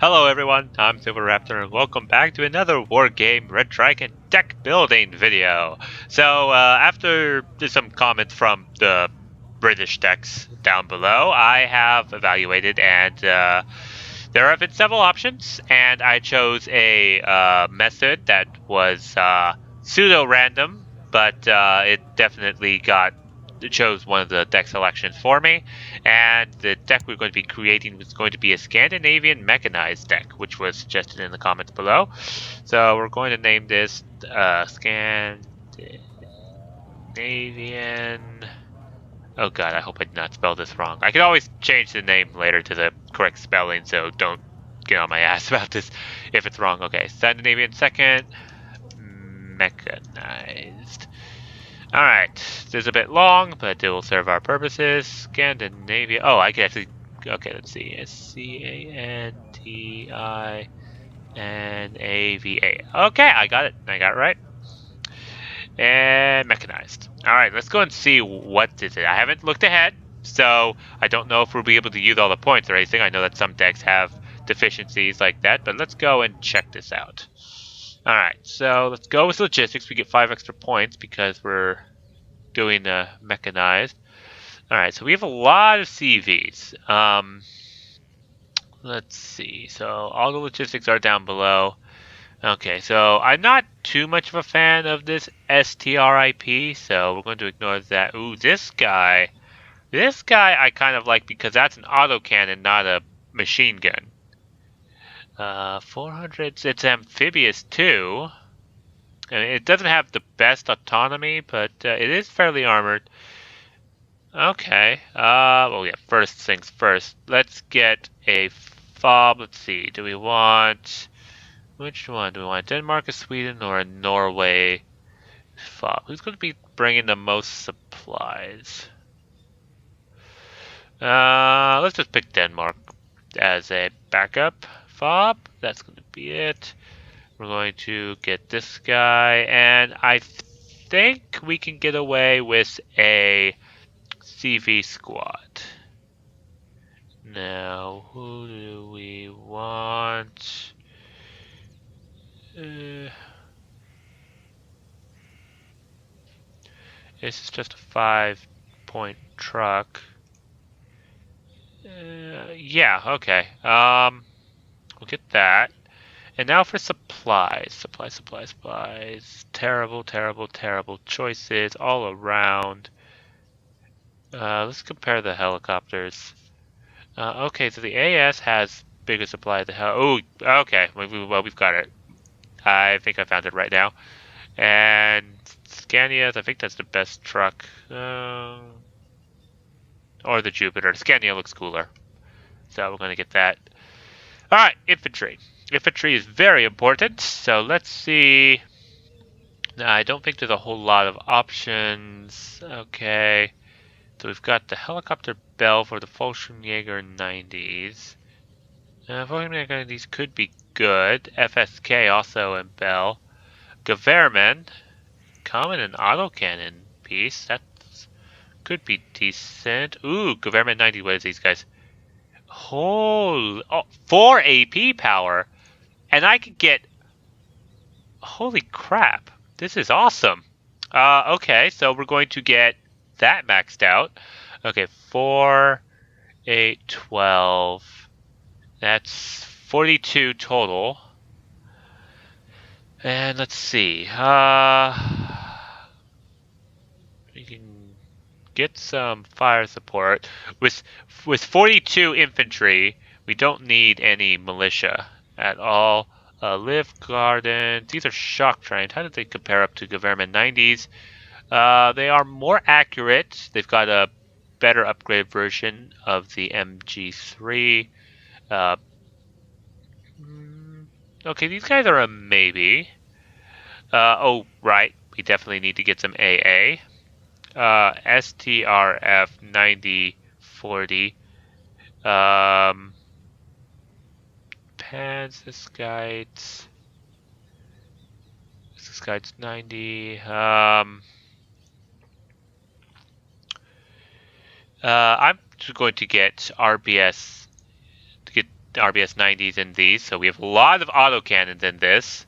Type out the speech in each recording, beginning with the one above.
Hello everyone, I'm Silverraptor and welcome back to another Wargame Red Dragon deck building video. So after some comments from the British decks down below, I have evaluated and there have been several options and I chose a method that was pseudo-random, but it definitely chose one of the deck selections for me, and the deck we're going to be creating was going to be a Scandinavian Mechanized Deck, which was suggested in the comments below. So we're going to name this Scandinavian... Oh god, I hope I did not spell this wrong. I could always change the name later to the correct spelling, so don't get on my ass about this if it's wrong. Okay, Scandinavian second, Mechanized. Alright, this is a bit long, but it will serve our purposes. Scandinavia. Oh, I can actually. Okay, let's see. Scandinavia. Okay, I got it. I got it right. And mechanized. Alright, let's go and see what is it. I haven't looked ahead, so I don't know if we'll be able to use all the points or anything. I know that some decks have deficiencies like that, but let's go and check this out. Alright, so let's go with logistics. We get 5 extra points because we're doing the mechanized. Alright, so we have a lot of CVs. Let's see. So all the logistics are down below. Okay, so I'm not too much of a fan of this STRIP, so we're going to ignore that. Ooh, this guy. This guy I kind of like because that's an autocannon, not a machine gun. 400, it's amphibious too. And it doesn't have the best autonomy, but it is fairly armored. Okay. Well, yeah, first things first. Let's get a fob. Let's see. Do we want... Which one? Do we want Denmark, a Sweden, or a Norway fob? Who's going to be bringing the most supplies? Let's just pick Denmark as a backup fob. That's going to be it. We're going to get this guy, and I think we can get away with a CV squad. Now, who do we want? This is just a 5-point truck. Yeah, okay. We'll get that. And now for supplies. Supplies. Terrible choices all around. Let's compare the helicopters. Okay, so the AS has bigger supply than oh, okay. Well, we've got it. I think I found it right now. And Scania's, I think that's the best truck. Or the Jupiter. Scania looks cooler. So we're going to get that. Alright, infantry. Infantry is very important. So let's see. I don't think there's a whole lot of options. Okay. So we've got the helicopter Bell for the Fallschirmjäger 90s. Fallschirmjäger 90s could be good. FSK also in Bell. Gewehrman. Common and autocannon piece. That could be decent. Ooh, Gewehrman 90. What is these guys? Oh, 4 AP power. And I could get... Holy crap. This is awesome. Okay, so we're going to get that maxed out. Okay, 4, 8, 12. That's 42 total. And let's see. We can get some fire support. With 42 infantry, we don't need any militia at all. Lift Garden. These are shock trained. How did they compare up to Gewehrman 90s? They are more accurate. They've got a better upgraded version of the MG3. Okay, these guys are a maybe. Oh, right. We definitely need to get some AA. STRF 9040. Pans, this guy's 90. I'm just going to get RBS to get RBS 90s in these, so we have a lot of autocannons in this.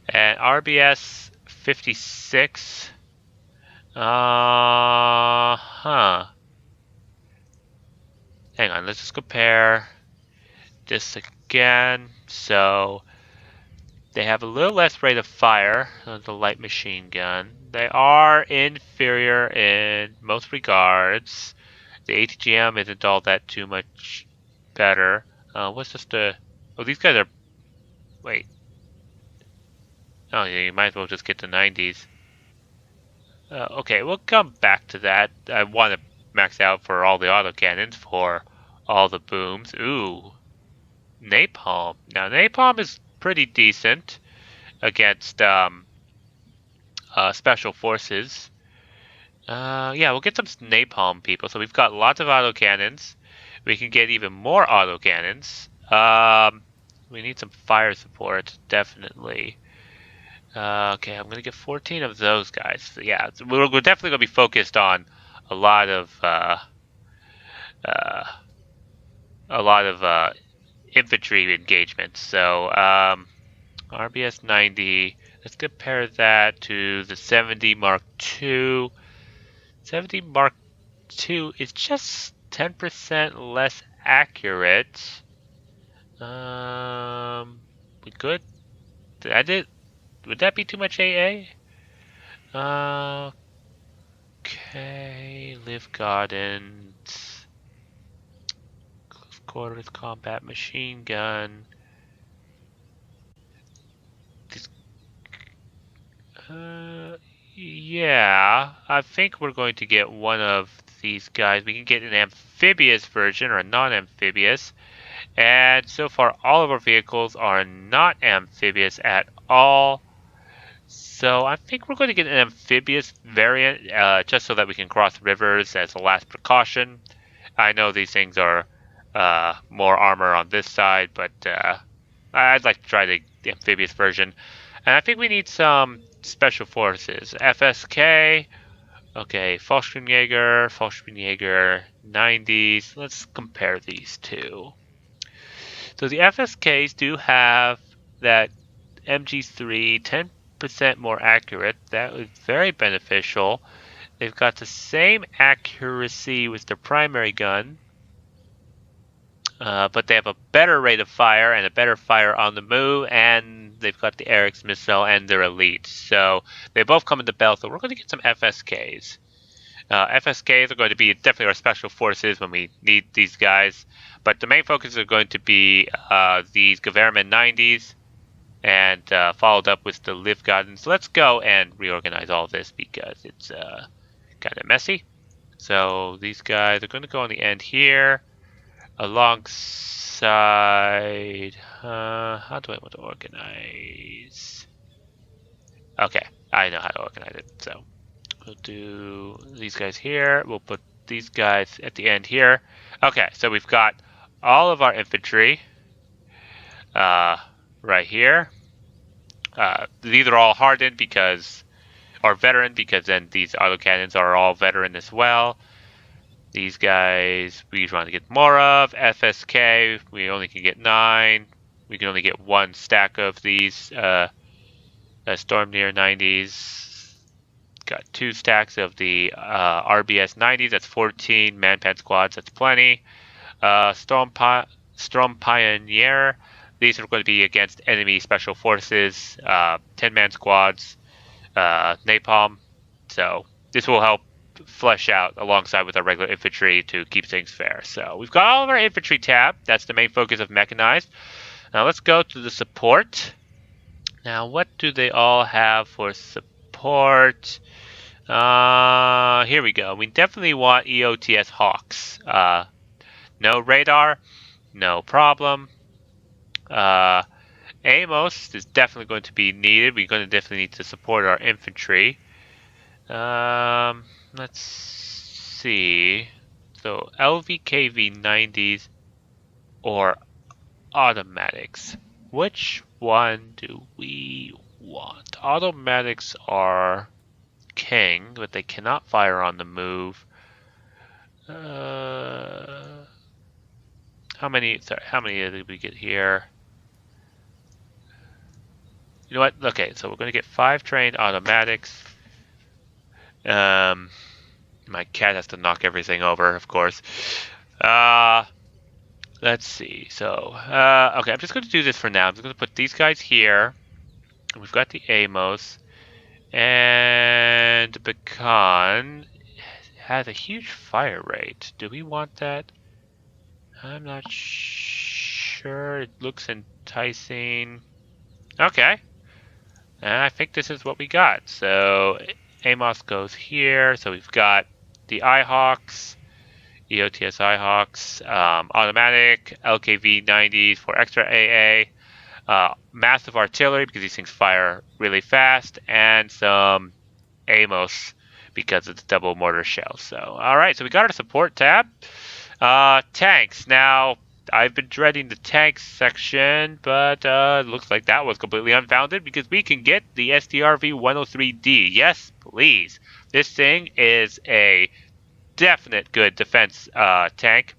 And RBS 56. Huh. Hang on, let's just compare this again. So they have a little less rate of fire than the light machine gun. They are inferior in most regards. The ATGM isn't all that too much better. What's just the... Oh, these guys are... Wait. Oh, yeah, you might as well just get the 90s. Okay, we'll come back to that. I want to max out for all the autocannons for all the booms. Ooh. Napalm. Now, napalm is pretty decent against special forces. Yeah, we'll get some napalm people. So we've got lots of autocannons. We can get even more autocannons. We need some fire support, definitely. Okay, I'm gonna get 14 of those guys. So yeah, we're definitely gonna be focused on a lot of infantry engagements. So RBS 90. Let's compare that to the 70 Mark II. 70 Mark II is just 10% less accurate. We could. Would that be too much AA? Okay, live gardens. Close quarters combat machine gun. Yeah, I think we're going to get one of these guys. We can get an amphibious version or a non-amphibious. And so far, all of our vehicles are not amphibious at all. So I think we're going to get an amphibious variant just so that we can cross rivers as a last precaution. I know these things are more armor on this side, but I'd like to try the amphibious version. And I think we need some special forces. FSK, okay, Fallschirmjäger, 90s. Let's compare these two. So the FSKs do have that MG3, 10% more accurate. That was very beneficial. They've got the same accuracy with their primary gun, but they have a better rate of fire and a better fire on the move, and they've got the Eric's missile and their elite. So they both come into bell, so we're going to get some FSKs. FSKs are going to be definitely our special forces when we need these guys, but the main focus are going to be these Gewehrmann 90s, and followed up with the Liv Gardens. So let's go and reorganize all this because it's kind of messy. So these guys are going to go on the end here, alongside... how do I want to organize? Okay, I know how to organize it. So we'll do these guys here. We'll put these guys at the end here. Okay, so we've got all of our infantry right here. These are all hardened because, or veteran, because then these autocannons are all veteran as well. These guys we want to get more of. FSK, we only can get 9. We can only get 1 stack of these Stormneer 90s. Got 2 stacks of the RBS 90s. That's 14 man-pan squads. That's plenty. Storm Pioneer. These are going to be against enemy special forces, 10-man squads, napalm. So this will help flesh out alongside with our regular infantry to keep things fair. So we've got all of our infantry tab. That's the main focus of mechanized. Now let's go to the support. Now what do they all have for support? Here we go. We definitely want EOTS Hawks. No radar, no problem. Amos is definitely going to be needed. We're going to definitely need to support our infantry. Let's see. So LVKV 90s or automatics. Which one do we want? Automatics are king, but they cannot fire on the move. How many? Sorry, how many did we get here? You know what? Okay, so we're going to get 5 trained automatics. My cat has to knock everything over, of course. Let's see. So, okay, I'm just going to do this for now. I'm just going to put these guys here. We've got the Amos. And Pecan has a huge fire rate. Do we want that? I'm not sure. It looks enticing. Okay. And I think this is what we got. So Amos goes here. So we've got the iHawks, EOTS iHawks, automatic, LKV 90s for extra AA, massive artillery because these things fire really fast, and some Amos because of the double mortar shell. So, all right, so we got our support tab. Tanks. Now, I've been dreading the tanks section, but it looks like that was completely unfounded because we can get the SDRV 103D. Yes, please. This thing is a definite good defense tank.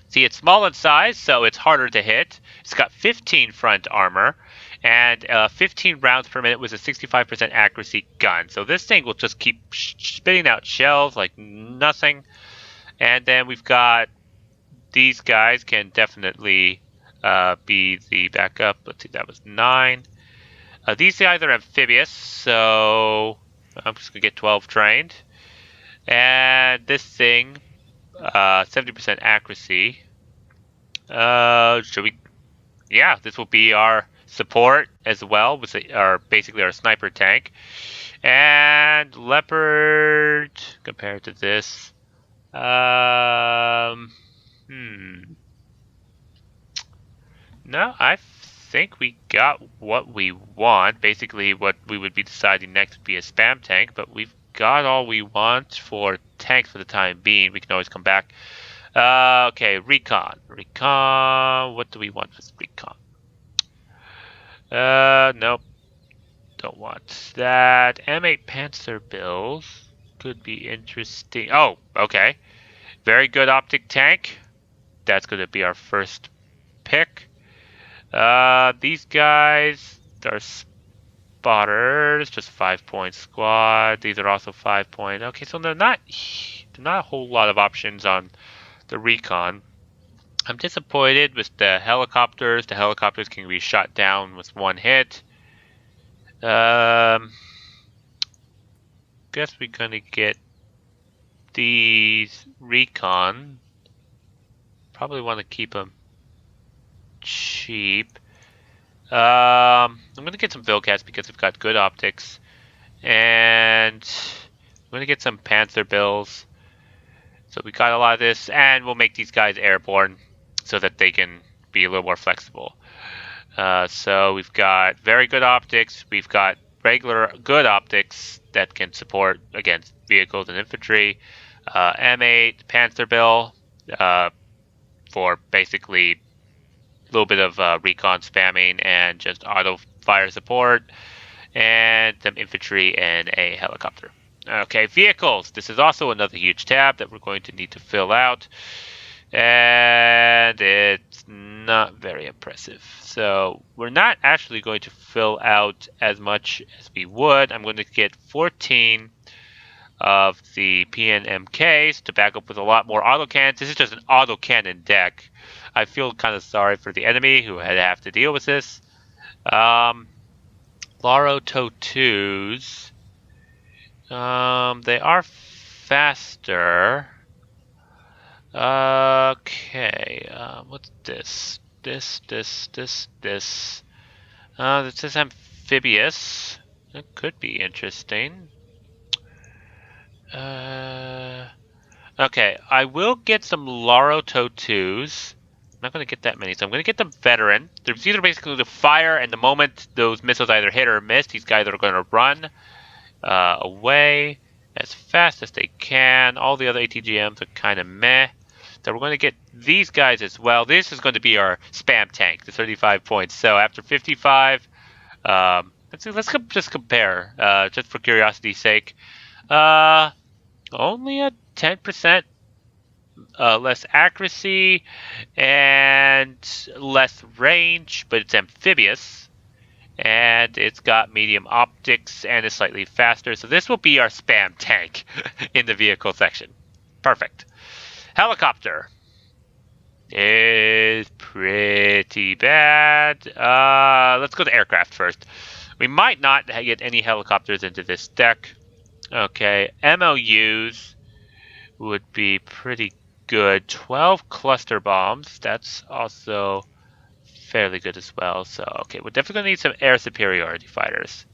See, it's small in size, so it's harder to hit. It's got 15 front armor and 15 rounds per minute with a 65% accuracy gun. So this thing will just keep spitting out shells like nothing. And then we've got these guys can definitely be the backup. Let's see, that was 9. These guys are amphibious, so I'm just going to get 12 trained. And this thing, 70% accuracy. Should we? Yeah, this will be our support as well, with basically our sniper tank. And Leopard compared to this. No, I think we got what we want. Basically, what we would be deciding next would be a spam tank, but we've got all we want for tanks for the time being. We can always come back. Okay, recon. Recon. What do we want for recon? Nope. Don't want that. M8 Panzer Bills could be interesting. Oh, okay. Very good optic tank. That's going to be our first pick. These guys are spotters, just 5-point squad. These are also 5-point. Okay, so they're not a whole lot of options on the recon. I'm disappointed with the helicopters. The helicopters can be shot down with 1 hit. Guess we're gonna get these recon. Probably want to keep them cheap. I'm gonna get some Vilcats because we've got good optics, and I'm gonna get some Panzer Bills. So we got a lot of this, and we'll make these guys airborne so that they can be a little more flexible. So we've got very good optics. We've got regular good optics that can support against vehicles and infantry. M8 Panzer Bill for basically a little bit of recon spamming and just auto fire support, and some infantry and a helicopter. Okay, vehicles. This is also another huge tab that we're going to need to fill out, and it's not very impressive. So we're not actually going to fill out as much as we would. I'm going to get 14 of the PNMKs to back up with a lot more autocannons. This is just an autocannon deck. I feel kind of sorry for the enemy who had to have to deal with this. Laro TOW2s. They are faster. Okay, what's this? This is amphibious. It could be interesting. Okay, I will get some Laro TOW2s. I'm not going to get that many, so I'm going to get the veteran. There's either basically the fire, and the moment those missiles either hit or miss, these guys are going to run away as fast as they can. All the other ATGMs are kind of meh. So we're going to get these guys as well. This is going to be our spam tank, the 35 points. So after 55, let's just compare, just for curiosity's sake. Only a 10% less accuracy and less range, but it's amphibious. And it's got medium optics and is slightly faster. So this will be our spam tank in the vehicle section. Perfect. Helicopter is pretty bad. Let's go to aircraft first. We might not get any helicopters into this deck. Okay, MLUs would be pretty good. 12 cluster bombs. That's also fairly good as well. So, okay, we're definitely going to need some air superiority fighters.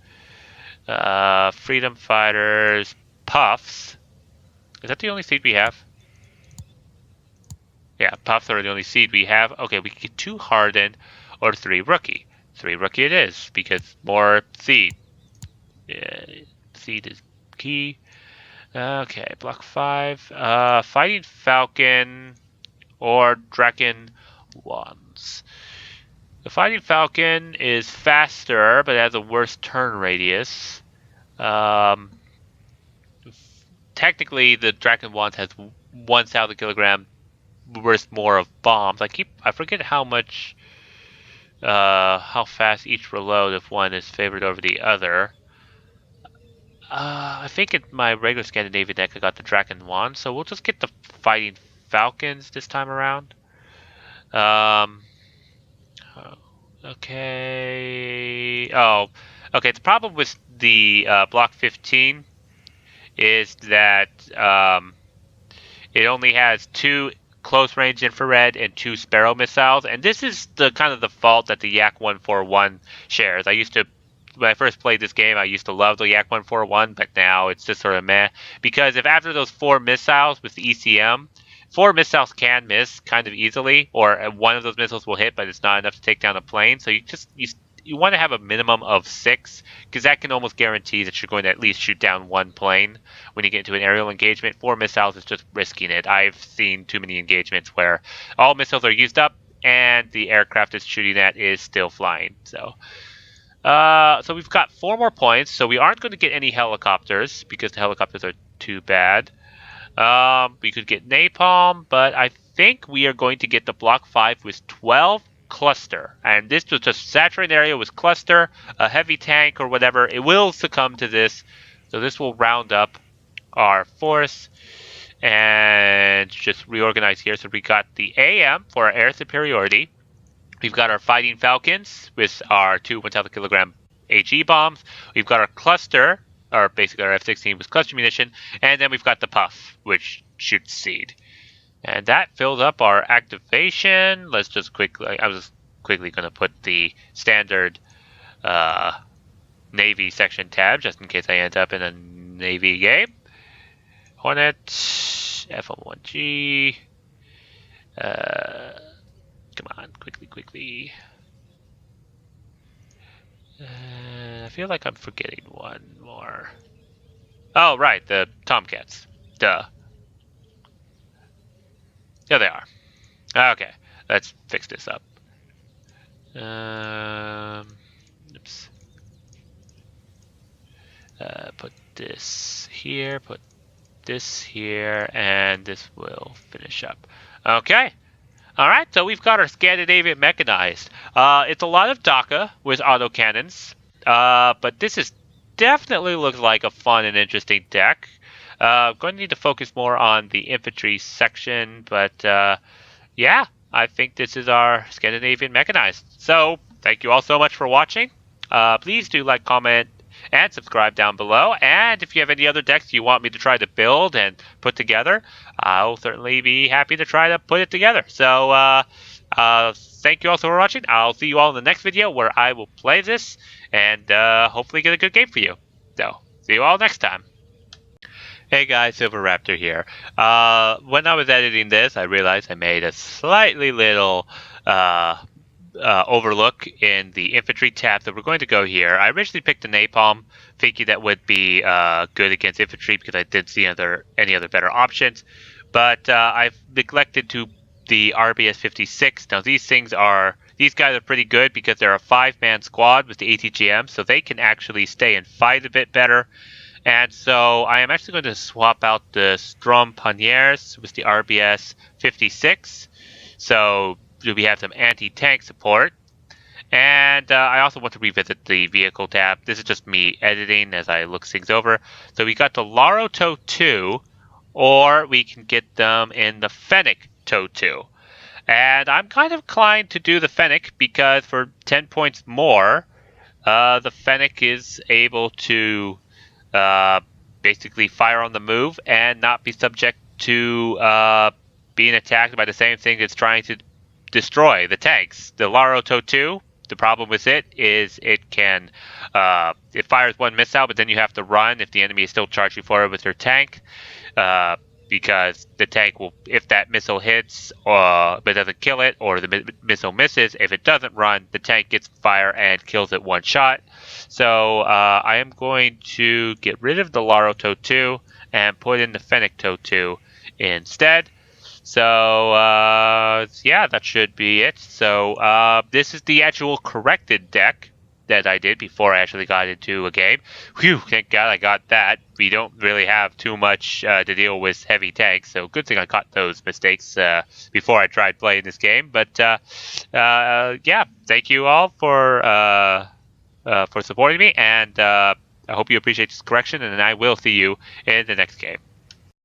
Freedom fighters, puffs. Is that the only seed we have? Yeah, puffs are the only seed we have. Okay, we can get 2 hardened or 3 rookie. 3 rookie it is, because more seed. Seed is key. Okay, block 5. Fighting Falcon or Draken Wands. The Fighting Falcon is faster, but it has a worse turn radius. Technically, the Draken Wands has 1,000 kilogram worth more of bombs. I forget how much, how fast each reload if one is favored over the other. I think in my regular Scandinavian deck I got the Draken Wand, so we'll just get the Fighting Falcons this time around. Okay. Oh, okay. The problem with the Block 15 is that it only has 2 close range infrared and 2 Sparrow missiles, and this is the kind of the fault that the Yak 141 shares. When I first played this game, I used to love the Yak 141, but now it's just sort of meh. Because if after those 4 missiles with the ECM, 4 missiles can miss kind of easily, or one of those missiles will hit, but it's not enough to take down a plane. So you want to have a minimum of 6, because that can almost guarantee that you're going to at least shoot down 1 plane when you get into an aerial engagement. 4 missiles is just risking it. I've seen too many engagements where all missiles are used up, and the aircraft it's shooting at is still flying. So we've got 4 more points, so we aren't going to get any helicopters, because the helicopters are too bad. We could get napalm, but I think we are going to get the block 5 with 12 cluster, and this was just saturated area with cluster, a heavy tank or whatever. It will succumb to this, so this will round up our force and just reorganize here. So we got the AM for our air superiority. We've got our Fighting Falcons with our 2 1,000 kilogram HE bombs. We've got our cluster, or basically our F-16 with cluster munition, and then we've got the Puff, which shoots seed. And that fills up our activation. Let's just quickly, I was just quickly going to put the standard Navy section tab, just in case I end up in a Navy game. Hornet, F-1G, come on, quickly. I feel like I'm forgetting one more. Oh, right, the Tomcats. Duh. There they are. Okay, let's fix this up. Oops. Put this here, put this here, and this will finish up. Okay. Alright, so we've got our Scandinavian Mechanized. It's a lot of DACA with autocannons, but this is definitely looks like a fun and interesting deck. Going to need to focus more on the infantry section, but yeah, I think this is our Scandinavian Mechanized. So, thank you all so much for watching. Please do like, comment, and subscribe down below. And if you have any other decks you want me to try to build and put together, I'll certainly be happy to try to put it together. So, thank you all so for watching. I'll see you all in the next video where I will play this and hopefully get a good game for you. So, see you all next time. Hey guys, Silverraptor here. When I was editing this, I realized I made a slightly little overlook in the infantry tab, so we're going to go here. I originally picked the napalm, thinking that would be good against infantry because I didn't see any other better options. But I've neglected to the RBS 56. Now these guys are pretty good because they're a 5-man squad with the ATGM, so they can actually stay and fight a bit better. And so I am actually going to swap out the Strom Paniers with the RBS 56. So we have some anti-tank support. And I also want to revisit the vehicle tab. This is just me editing as I look things over. So we got the Laro Tow 2, or we can get them in the Fennec Tow 2. And I'm kind of inclined to do the Fennec because for 10 points more, the Fennec is able to basically fire on the move and not be subject to being attacked by the same thing that's trying to destroy the tanks. The Laro Tow 2, the problem with it is it can it fires one missile, but then you have to run if the enemy is still charging forward with their tank. Because the tank will, if that missile hits but doesn't kill it, or the missile misses, if it doesn't run, the tank gets fire and kills it one shot. So I am going to get rid of the Laro Tow 2 and put in the Fennec Tow 2 instead. So yeah, that should be it. So this is the actual corrected deck that I did before I actually got into a game. Whew, thank God I got that. We don't really have too much to deal with heavy tanks, so good thing I caught those mistakes before I tried playing this game. But yeah, thank you all for supporting me, and I hope you appreciate this correction, and I will see you in the next game.